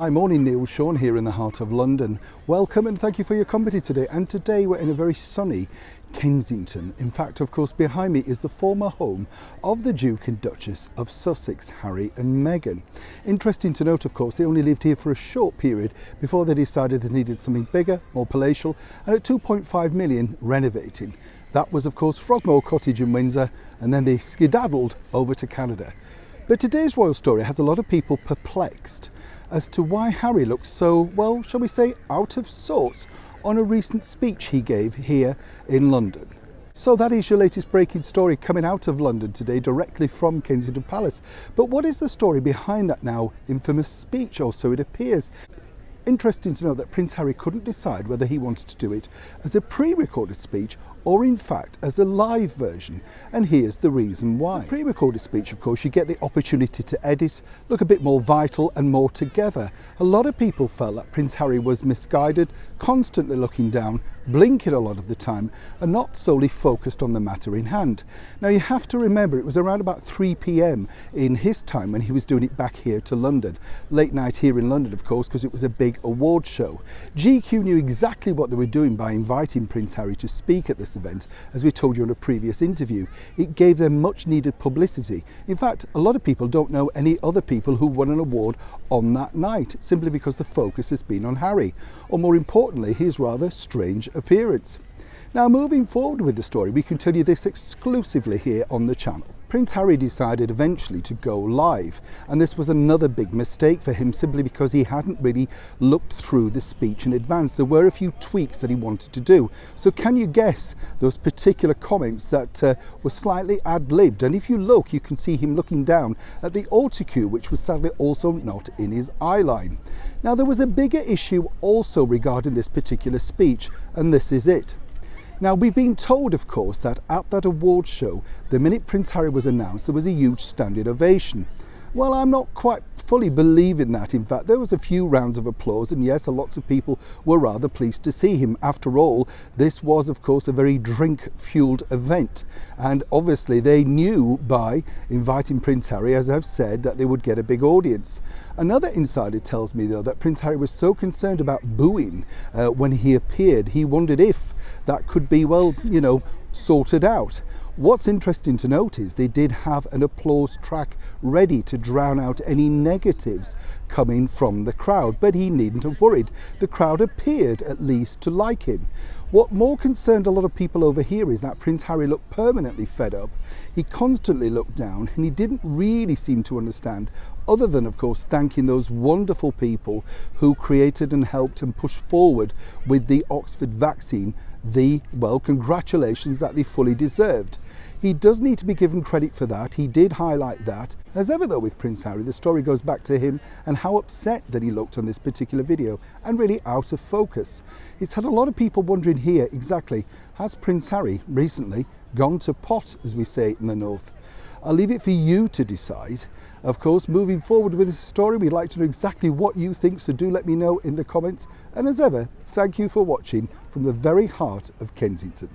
Hi, morning Neil, Sean here in the heart of London. Welcome and thank you for your company today. And today we're in a very sunny Kensington. In fact, of course, behind me is the former home of the Duke and Duchess of Sussex, Harry and Meghan. Interesting to note, of course, they only lived here for a short period before they decided they needed something bigger, more palatial, and at 2.5 million renovating. That was, of course, Frogmore Cottage in Windsor, and then they skedaddled over to Canada. But today's royal story has a lot of people perplexed as to why Harry looks so, well, shall we say, out of sorts on a recent speech he gave here in London. So that is your latest breaking story coming out of London today, directly from Kensington Palace. But what is the story behind that now infamous speech, or so it appears? Interesting to know that Prince Harry couldn't decide whether he wanted to do it as a pre-recorded speech or in fact as a live version, and here's the reason why. The pre-recorded speech, of course, you get the opportunity to edit, look a bit more vital and more together. A lot of people felt that Prince Harry was misguided, constantly looking down, blinking a lot of the time and not solely focused on the matter in hand. Now you have to remember it was around about 3 p.m. in his time when he was doing it back here to London. Late night here in London, of course, because it was a big award show. GQ knew exactly what they were doing by inviting Prince Harry to speak at this event, as we told you in a previous interview. It gave them much needed publicity. In fact, a lot of people don't know any other people who won an award on that night, simply because the focus has been on Harry, or more importantly, his rather strange appearance. Now, moving forward with the story, we can tell you this exclusively here on the channel. Prince Harry decided eventually to go live, and this was another big mistake for him, simply because he hadn't really looked through the speech in advance. There were a few tweaks that he wanted to do. So can you guess those particular comments that were slightly ad-libbed? And if you look, you can see him looking down at the autocue, which was sadly also not in his eye line. Now, there was a bigger issue also regarding this particular speech, and this is it. Now, we've been told, of course, that at that award show, the minute Prince Harry was announced, there was a huge standing ovation. Well, I'm not quite fully believing that. In fact, there was a few rounds of applause, and yes, lots of people were rather pleased to see him. After all, this was, of course, a very drink-fueled event. And obviously, they knew by inviting Prince Harry, as I've said, that they would get a big audience. Another insider tells me, though, that Prince Harry was so concerned about booing when he appeared, he wondered if that could be, well, you know, sorted out. What's interesting to note is they did have an applause track ready to drown out any negatives coming from the crowd, but he needn't have worried. The crowd appeared at least to like him. What more concerned a lot of people over here is that Prince Harry looked permanently fed up. He constantly looked down and he didn't really seem to understand, other than, of course, thanking those wonderful people who created and helped and pushed forward with the Oxford vaccine the, well, congratulations that they fully deserved. He does need to be given credit for that. He did highlight that. As ever, though, with Prince Harry, the story goes back to him and how upset that he looked on this particular video and really out of focus. It's had a lot of people wondering here exactly, has Prince Harry recently gone to pot, as we say in the north? I'll leave it for you to decide. Of course, moving forward with this story, we'd like to know exactly what you think, so do let me know in the comments. And as ever, thank you for watching from the very heart of Kensington.